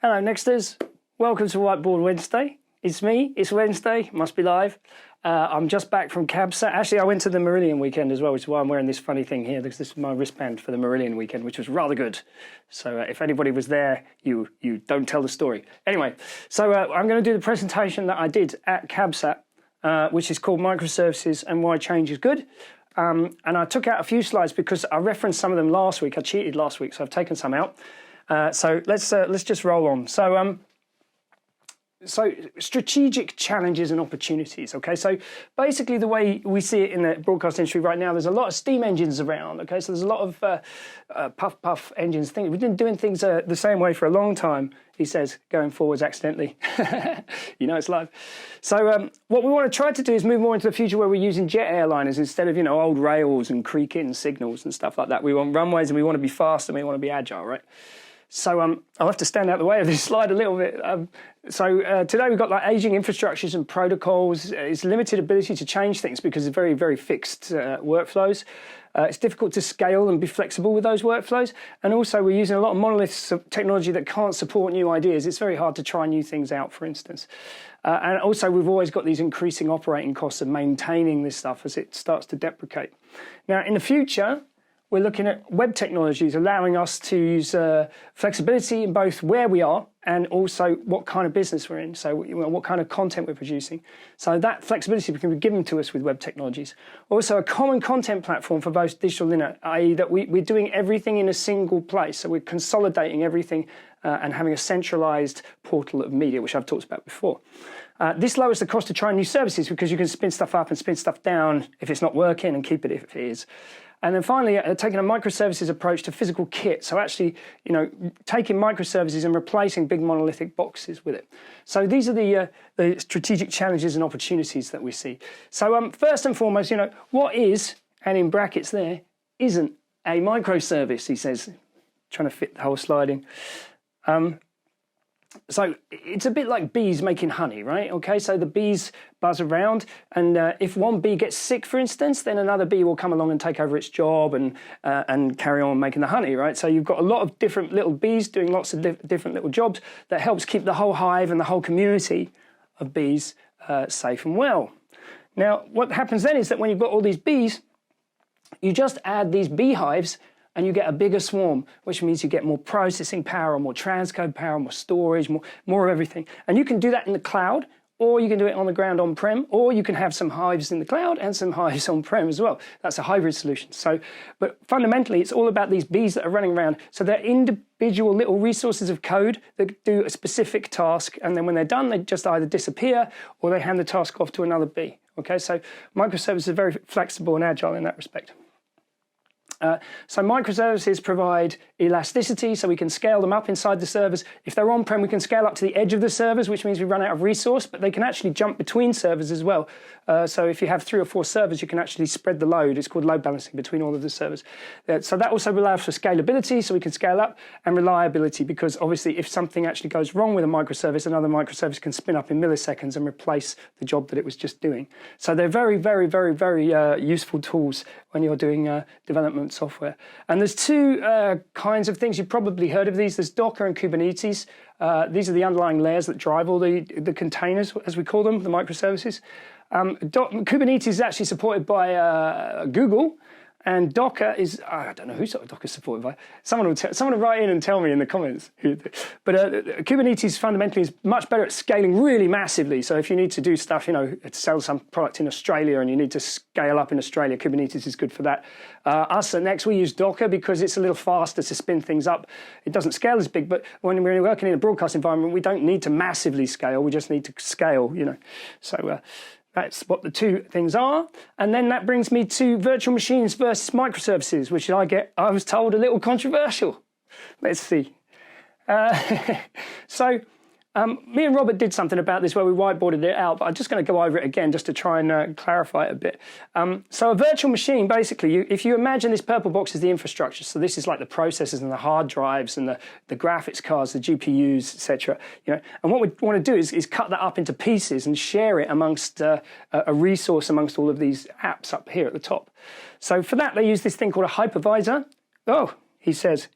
Hello, Nexters. Welcome to Whiteboard Wednesday. It's me. It's Wednesday. Must be live. I'm just back from CABSAT. Actually, I went to the Marillion weekend as well, which is why I'm wearing this funny thing here, because this is my wristband for the Marillion weekend, which was rather good. So if anybody was there, you don't tell the story. Anyway, so I'm going to do the presentation that I did at CABSAT, which is called Microservices and Why Change is Good. And I took out a few slides because I referenced some of them last week. I cheated last week, so I've taken some out. So let's just roll on. So strategic challenges and opportunities, okay? So basically the way we see it in the broadcast industry right now, there's a lot of steam engines around, okay? So there's a lot of puff engines. We've been doing things the same way for a long time, he says, going forwards accidentally. You know it's live. So what we want to try to do is move more into the future where we're using jet airliners instead of, old rails and creaking signals and stuff like that. We want runways and we want to be fast and we want to be agile, right? So I'll have to stand out the way of this slide a little bit. Today we've got like aging infrastructures and protocols. It's limited ability to change things because it's very, very fixed workflows. It's difficult to scale and be flexible with those workflows. And also we're using a lot of monoliths of technology that can't support new ideas. It's very hard to try new things out, for instance. And also we've always got these increasing operating costs of maintaining this stuff as it starts to deprecate. Now in the future, we're looking at web technologies allowing us to use flexibility in both where we are and also what kind of business we're in, so what kind of content we're producing. So that flexibility can be given to us with web technologies. Also a common content platform for both digital and linear, i.e. that we're doing everything in a single place. So we're consolidating everything and having a centralized portal of media, which I've talked about before. This lowers the cost of trying new services because you can spin stuff up and spin stuff down if it's not working and keep it if it is. And then finally, taking a microservices approach to physical kit. So actually, taking microservices and replacing big monolithic boxes with it. So these are the strategic challenges and opportunities that we see. So first and foremost, what is, and in brackets there, isn't a microservice, he says, trying to fit the whole slide in. So it's a bit like bees making honey, right? Okay, so the bees buzz around, and if one bee gets sick, for instance, then another bee will come along and take over its job and carry on making the honey, right? So you've got a lot of different little bees doing lots of different little jobs that helps keep the whole hive and the whole community of bees safe and well. Now, what happens then is that when you've got all these bees, you just add these beehives and you get a bigger swarm, which means you get more processing power, more transcode power, more storage, more of everything. And you can do that in the cloud, or you can do it on the ground on-prem, or you can have some hives in the cloud and some hives on-prem as well. That's a hybrid solution. But fundamentally, it's all about these bees that are running around. So they're individual little resources of code that do a specific task, and then when they're done, they just either disappear or they hand the task off to another bee. Okay, so microservices are very flexible and agile in that respect. So microservices provide elasticity, so we can scale them up inside the servers. If they're on-prem, we can scale up to the edge of the servers, which means we run out of resource, but they can actually jump between servers as well. So if you have 3 or 4 servers, you can actually spread the load. It's called load balancing between all of the servers. So that also allows for scalability, so we can scale up, and reliability, because obviously if something actually goes wrong with a microservice, another microservice can spin up in milliseconds and replace the job that it was just doing. So they're very, very, very, very useful tools when you're doing development software. And there's 2 kinds of things. You've probably heard of these. There's Docker and Kubernetes. These are the underlying layers that drive all the containers, as we call them, the microservices. Kubernetes is actually supported by Google, and Docker is, I don't know who Docker is supported by. Someone will write in and tell me in the comments. But Kubernetes fundamentally is much better at scaling really massively. So if you need to do stuff, to sell some product in Australia and you need to scale up in Australia, Kubernetes is good for that. Us at Next, we use Docker because it's a little faster to spin things up. It doesn't scale as big, but when we're working in a broadcast environment, we don't need to massively scale. We just need to scale, So that's what the 2 things are. And then that brings me to virtual machines versus microservices, which I was told, a little controversial. Let's see. Me and Robert did something about this where we whiteboarded it out, but I'm just going to go over it again just to try and clarify it a bit. So a virtual machine, basically, if you imagine this purple box is the infrastructure, so this is like the processors and the hard drives and the graphics cards, the GPUs, etc. And what we want to do is cut that up into pieces and share it amongst a resource amongst all of these apps up here at the top. So for that, they use this thing called a hypervisor. Oh, he says,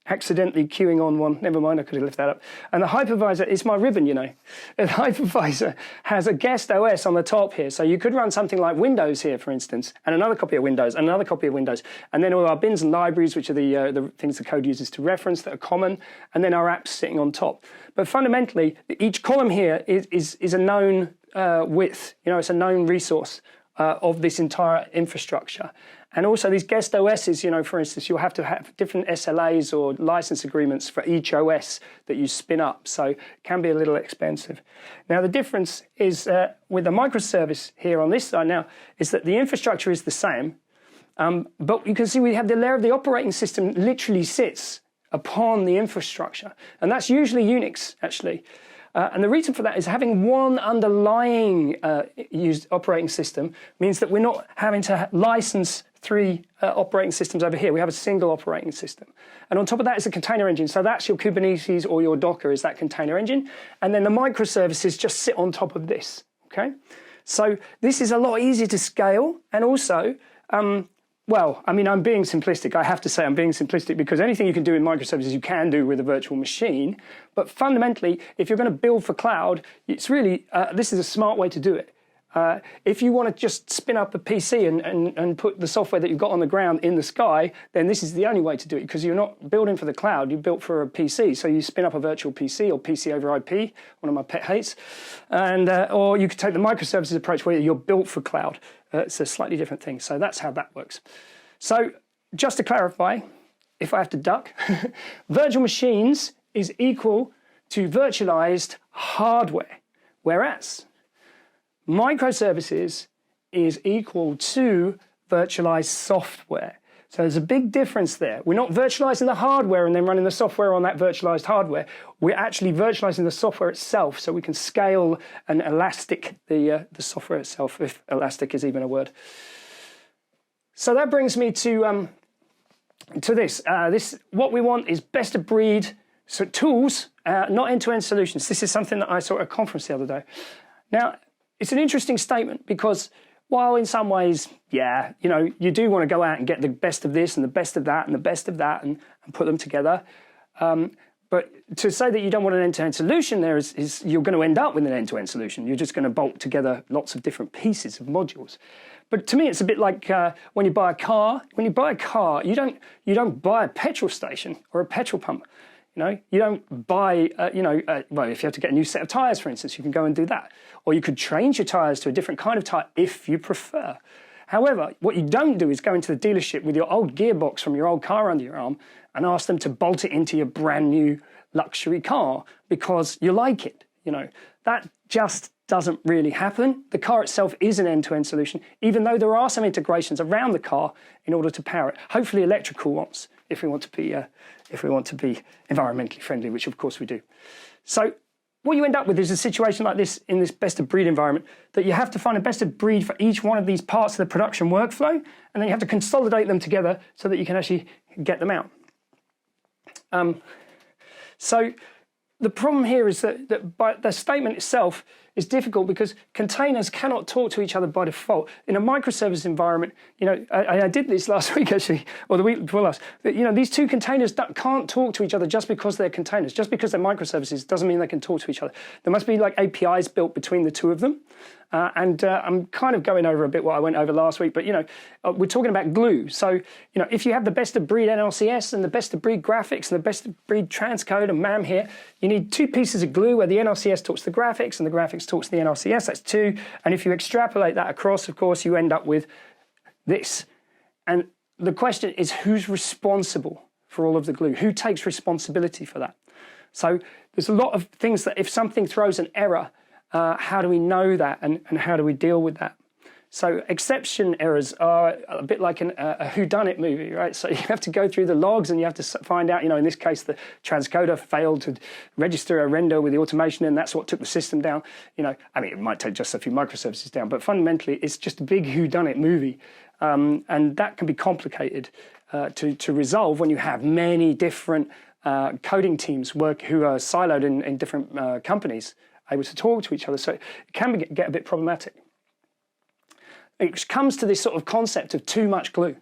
accidentally queuing on one. Never mind, I could have left that up. And the hypervisor is my ribbon, you know. And the hypervisor has a guest OS on the top here. So you could run something like Windows here, for instance, and another copy of Windows, and another copy of Windows. And then all our bins and libraries, which are the things the code uses to reference that are common, and then our apps sitting on top. But fundamentally, each column here is a known width. You know, it's a known resource of this entire infrastructure. And also these guest OSs, you know, for instance, you'll have to have different SLAs or license agreements for each OS that you spin up. So it can be a little expensive. Now, the difference is with the microservice here on this side now is that the infrastructure is the same. But you can see we have the layer of the operating system literally sits upon the infrastructure. And that's usually Unix, actually. And the reason for that is having one underlying used operating system means that we're not having to license three operating systems over here. We have a single operating system. And on top of that is a container engine. So that's your Kubernetes or your Docker is that container engine. And then the microservices just sit on top of this, okay? So this is a lot easier to scale. And also, well, I mean, I'm being simplistic. I have to say I'm being simplistic because anything you can do in microservices you can do with a virtual machine. But fundamentally, if you're going to build for cloud, it's really, this is a smart way to do it. If you want to just spin up a PC and put the software that you've got on the ground in the sky, then this is the only way to do it because you're not building for the cloud, you built for a PC. So you spin up a virtual PC or PC over IP, one of my pet hates. And, or you could take the microservices approach where you're built for cloud. It's a slightly different thing. So that's how that works. So just to clarify, if I have to duck, virtual machines is equal to virtualized hardware, whereas microservices is equal to virtualized software. So there's a big difference there. We're not virtualizing the hardware and then running the software on that virtualized hardware. We're actually virtualizing the software itself so we can scale and elastic the software itself, if elastic is even a word. So that brings me to this. What we want is best of breed tools, not end-to-end solutions. This is something that I saw at a conference the other day. Now, it's an interesting statement because while in some ways, yeah, you know, you do want to go out and get the best of this and the best of that and the best of that and put them together. But to say that you don't want an end-to-end solution there is you're going to end up with an end-to-end solution. You're just going to bolt together lots of different pieces of modules. But to me, it's a bit like when you buy a car. When you buy a car, you don't buy a petrol station or a petrol pump. You know, you don't buy, well, if you have to get a new set of tires, for instance, you can go and do that. Or you could change your tires to a different kind of tire if you prefer. However, what you don't do is go into the dealership with your old gearbox from your old car under your arm and ask them to bolt it into your brand new luxury car because you like it. You know, that just doesn't really happen. The car itself is an end-to-end solution, even though there are some integrations around the car in order to power it. Hopefully electrical ones, if we want to be environmentally friendly, which of course we do. So what you end up with is a situation like this in this best of breed environment, that you have to find a best of breed for each one of these parts of the production workflow, and then you have to consolidate them together so that you can actually get them out. So the problem here is that by the statement itself is difficult because containers cannot talk to each other by default. In a microservice environment, you know, I did this last week actually, or the week before last. You know, these two containers can't talk to each other just because they're containers. Just because they're microservices doesn't mean they can talk to each other. There must be like APIs built between the two of them. I'm kind of going over a bit what I went over last week, but you know, we're talking about glue. So, you know, if you have the best of breed NLCS and the best of breed graphics and the best of breed transcode and MAM here, you need two pieces of glue where the NLCS talks to the graphics and the graphics talks to the NLCS. That's two. And if you extrapolate that across, of course, you end up with this. And the question is, who's responsible for all of the glue? Who takes responsibility for that? So there's a lot of things that if something throws an error, how do we know that and how do we deal with that? So exception errors are a bit like a whodunit movie, right? So you have to go through the logs and you have to find out, you know, in this case, the transcoder failed to register a render with the automation and that's what took the system down. You know, I mean, it might take just a few microservices down, but fundamentally it's just a big whodunit movie. And that can be complicated to resolve when you have many different coding teams who are siloed in different companies, able to talk to each other. So it can get a bit problematic. It comes to this sort of concept of too much glue.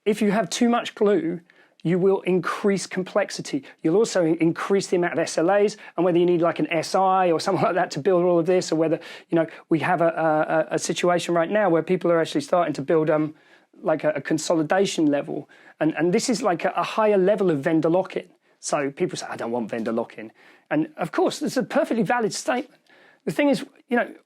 If you have too much glue, you will increase complexity. You'll also increase the amount of SLAs, and whether you need like an SI or something like that to build all of this, or whether, we have a situation right now where people are actually starting to build like a consolidation level. And this is like a higher level of vendor lock-in. So people say, I don't want vendor lock-in. And of course, it's a perfectly valid statement. The thing is,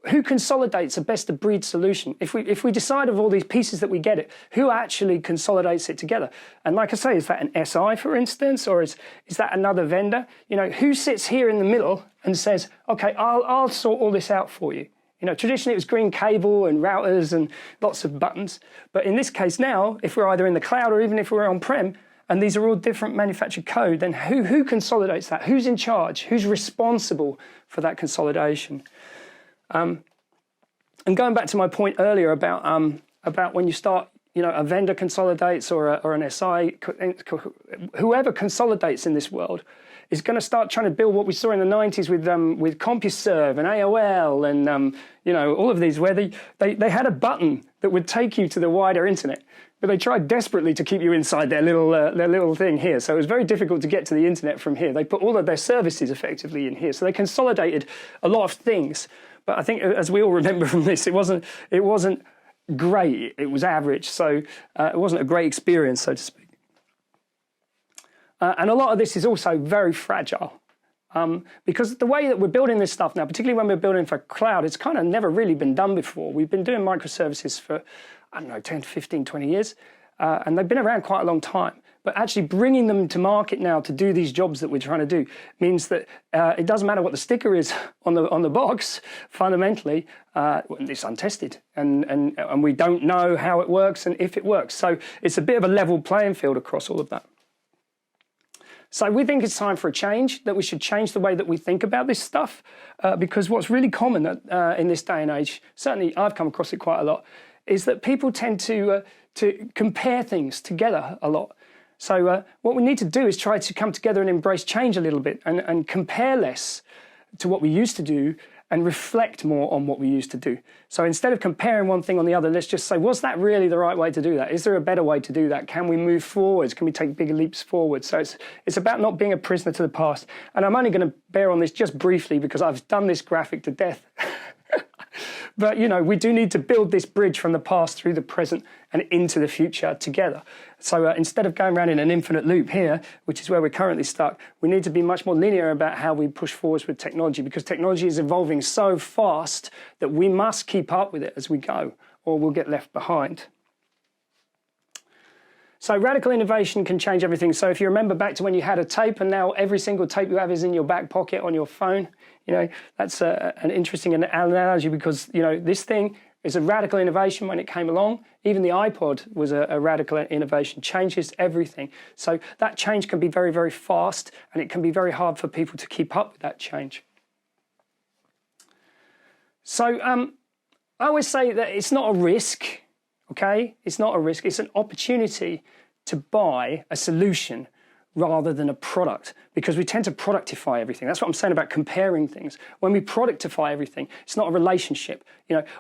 who consolidates a best of breed solution? If we decide of all these pieces that we get it, who actually consolidates it together? And like I say, is that an SI, for instance, or is that another vendor? Who sits here in the middle and says, okay, I'll sort all this out for you? Traditionally it was green cable and routers and lots of buttons. But in this case now, if we're either in the cloud or even if we're on-prem, and these are all different manufactured code, then who consolidates that? Who's in charge? Who's responsible for that consolidation? And going back to my point earlier about when you start, a vendor consolidates or an SI, whoever consolidates in this world is going to start trying to build what we saw in the 90s with CompuServe and AOL and all of these, where they had a button that would take you to the wider internet. But they tried desperately to keep you inside their little thing here. So it was very difficult to get to the internet from here. They put all of their services effectively in here. So they consolidated a lot of things. But I think, as we all remember from this, it wasn't great. It was average. So it wasn't a great experience, so to speak. And a lot of this is also very fragile. Because the way that we're building this stuff now, particularly when we're building for cloud, it's kind of never really been done before. We've been doing microservices for, 10, 15, 20 years. And they've been around quite a long time. But actually bringing them to market now to do these jobs that we're trying to do means that it doesn't matter what the sticker is on the box. Fundamentally, it's untested, and we don't know how it works and if it works. So it's a bit of a level playing field across all of that. So we think it's time for a change, that we should change the way that we think about this stuff, because what's really common in this day and age, certainly I've come across it quite a lot, is that people tend to compare things together a lot. So what we need to do is try to come together and embrace change a little bit and compare less to what we used to do and reflect more on what we used to do. So instead of comparing one thing on the other, let's just say, was that really the right way to do that? Is there a better way to do that? Can we move forwards? Can we take bigger leaps forward? So it's about not being a prisoner to the past. And I'm only going to bear on this just briefly because I've done this graphic to death. But, we do need to build this bridge from the past through the present and into the future together. So instead of going around in an infinite loop here, which is where we're currently stuck, we need to be much more linear about how we push forwards with technology, because technology is evolving so fast that we must keep up with it as we go, or we'll get left behind. So radical innovation can change everything. So if you remember back to when you had a tape and now every single tape you have is in your back pocket on your phone, that's an interesting analogy, because, this thing is a radical innovation when it came along. Even the iPod was a radical innovation, changes everything. So that change can be very, very fast, and it can be very hard for people to keep up with that change. So I always say that it's not a risk. Okay, it's not a risk, it's an opportunity to buy a solution rather than a product, because we tend to productify everything. That's what I'm saying about comparing things. When we productify everything, it's not a relationship.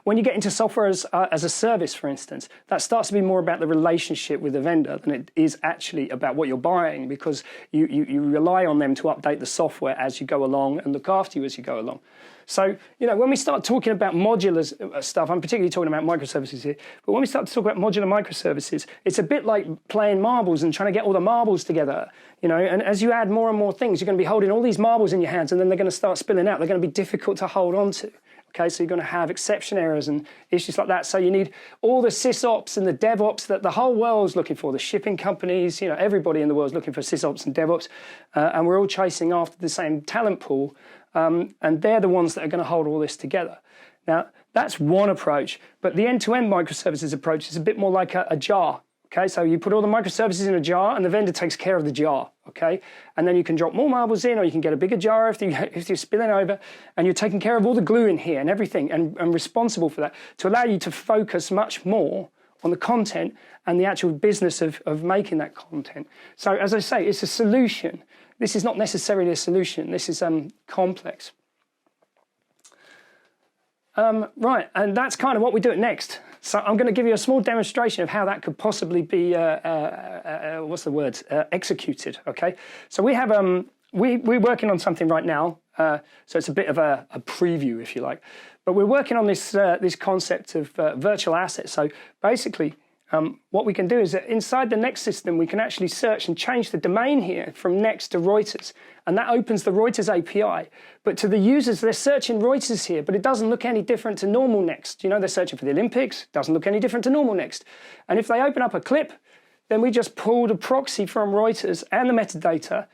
When you get into software as a service, for instance, that starts to be more about the relationship with the vendor than it is actually about what you're buying, because you rely on them to update the software as you go along and look after you as you go along. So, when we start talking about modular stuff, I'm particularly talking about microservices here, but when we start to talk about modular microservices, it's a bit like playing marbles and trying to get all the marbles together, and as you add more and more things, you're going to be holding all these marbles in your hands, and then they're going to start spilling out. They're going to be difficult to hold on to. Okay, so you're going to have exception errors and issues like that. So you need all the sysops and the DevOps that the whole world's looking for, the shipping companies, everybody in the world's looking for sysops and DevOps, and we're all chasing after the same talent pool. And they're the ones that are going to hold all this together. Now, that's one approach, but the end-to-end microservices approach is a bit more like a jar. Okay, so you put all the microservices in a jar, and the vendor takes care of the jar. Okay, and then you can drop more marbles in, or you can get a bigger jar if you're spilling over, and you're taking care of all the glue in here and everything, and responsible for that to allow you to focus much more on the content and the actual business of making that content. So, as I say, it's a solution. This is not necessarily a solution. This is complex. Right, and that's kind of what we do next. So I'm going to give you a small demonstration of how that could possibly be, executed, okay? So we have, we're working on something right now, so it's a bit of a preview, if you like. But we're working on this, this concept of virtual assets. So basically, what we can do is that inside the Next system, we can actually search and change the domain here from Next to Reuters. And that opens the Reuters API. But to the users, they're searching Reuters here, but it doesn't look any different to normal Next. You know, they're searching for the Olympics, doesn't look any different to normal Next. And if they open up a clip, then we just pull the proxy from Reuters and the metadata,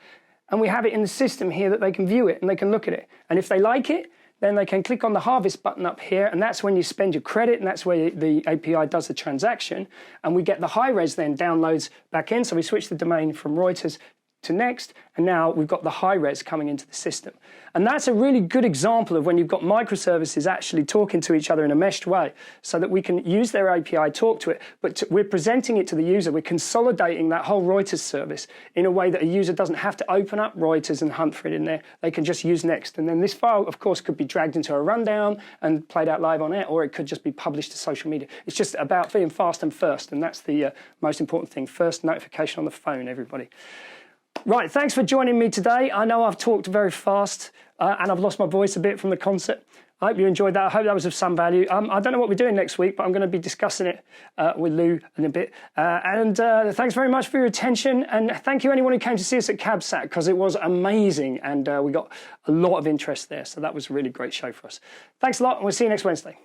and we have it in the system here that they can view it and they can look at it. And if they like it, then they can click on the harvest button up here, and that's when you spend your credit, and that's where the API does the transaction. And we get the high res then downloads back in. So we switch the domain from Reuters to Next, and now we've got the high res coming into the system. And that's a really good example of when you've got microservices actually talking to each other in a meshed way, so that we can use their API, talk to it, but we're presenting it to the user. We're consolidating that whole Reuters service in a way that a user doesn't have to open up Reuters and hunt for it in there. They can just use Next. And then this file, of course, could be dragged into a rundown and played out live on air, or it could just be published to social media. It's just about being fast and first, and that's the most important thing. First notification on the phone, everybody. Right, thanks for joining me today. I know I've talked very fast and I've lost my voice a bit from the concept. I hope you enjoyed that. I hope that was of some value. I don't know what we're doing next week, but I'm going to be discussing it with Lou in a bit. Thanks very much for your attention. And thank you anyone who came to see us at CabSat, because it was amazing and we got a lot of interest there. So that was a really great show for us. Thanks a lot, and we'll see you next Wednesday.